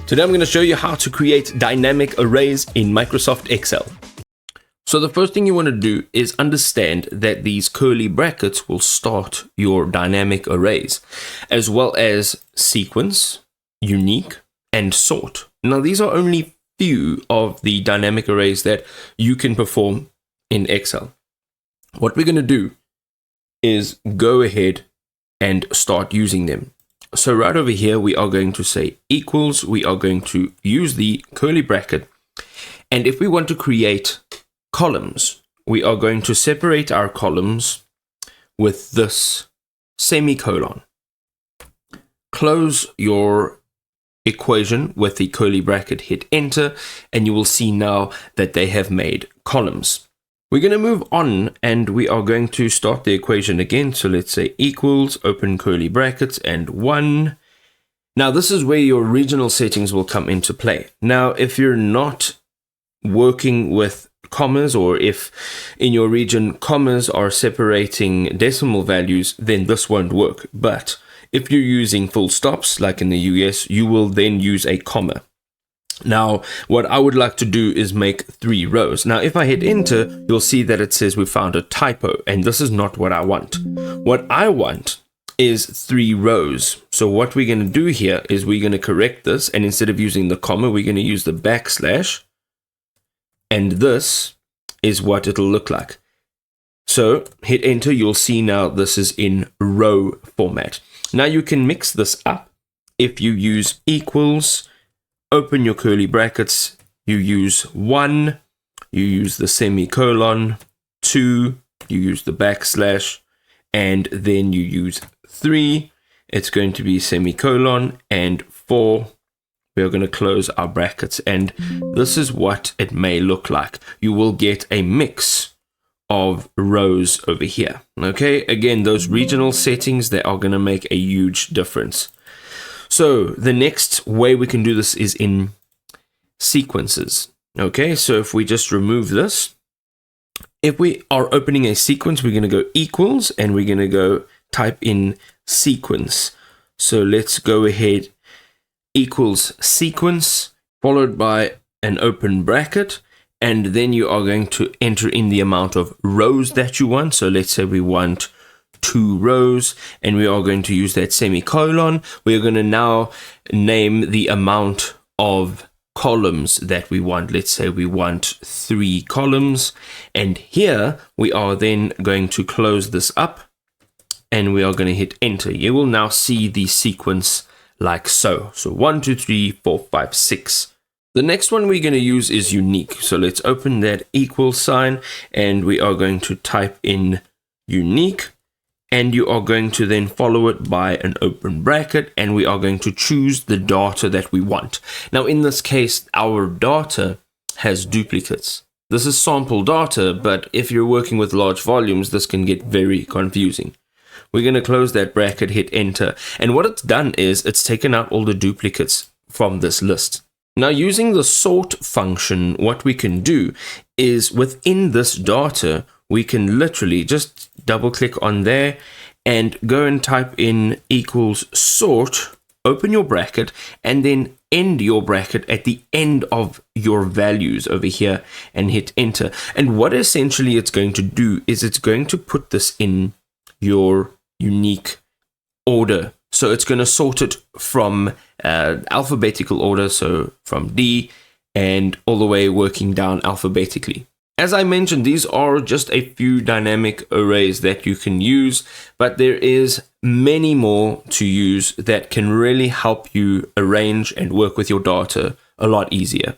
Today I'm going to show you how to create dynamic arrays in Microsoft Excel. So the first thing you want to do is understand that these curly brackets will start your dynamic arrays, as well as sequence, unique, and sort. Now these are only few of the dynamic arrays that you can perform in Excel. What we're going to do is go ahead and start using them. So right over here, we are going to say equals. We are going to use the curly bracket. And if we want to create columns, we are going to separate our columns with this semicolon. Close your equation with the curly bracket, hit enter, and you will see now that they have made columns. We're going to move on and we are going to start the equation again. So let's say equals, open curly brackets, and 1. Now this is where your regional settings will come into play. Now if you're not working with commas, or if in your region commas are separating decimal values, then this won't work. But if you're using full stops, like in the US, you will then use a comma. Now, what I would like to do is make 3 rows. Now, if I hit enter, you'll see that it says we found a typo, and this is not what I want. What I want is 3 rows. So what we're going to do here is we're going to correct this, and instead of using the comma, we're going to use the backslash, and this is what it'll look like. So hit enter, you'll see now this is in row format. Now you can mix this up. If you use equals, open your curly brackets, you use 1, you use the semicolon, 2, you use the backslash, and then you use 3, it's going to be semicolon, and 4, we are going to close our brackets, and this is what it may look like. You will get a mix of rows over here. Okay, again, those regional settings, they are going to make a huge difference. So the next way we can do this is in sequences. Okay, so if we just remove this, if we are opening a sequence, we're going to go equals and we're going to go type in sequence. So let's go ahead, equals sequence, followed by an open bracket, and then you are going to enter in the amount of rows that you want. So let's say we want 2 rows, and we are going to use that semicolon. We are going to now name the amount of columns that we want. Let's say we want 3 columns, and here we are then going to close this up, and we are going to hit enter. You will now see the sequence like so. So 1, 2, 3, 4, 5, 6. The next one we're going to use is unique. So let's open that equal sign, and we are going to type in unique. And you are going to then follow it by an open bracket, and we are going to choose the data that we want. Now in this case, our data has duplicates. This is sample data, but if you're working with large volumes, this can get very confusing. We're going to close that bracket, hit enter, and what it's done is it's taken out all the duplicates from this list. Now using the sort function, what we can do is within this data, we can literally just double click on there and go and type in equals sort, open your bracket, and then end your bracket at the end of your values over here and hit enter. And what essentially it's going to do is it's going to put this in your unique order. So it's going to sort it from alphabetical order, so from D and all the way working down alphabetically. As I mentioned, these are just a few dynamic arrays that you can use, but there is many more to use that can really help you arrange and work with your data a lot easier.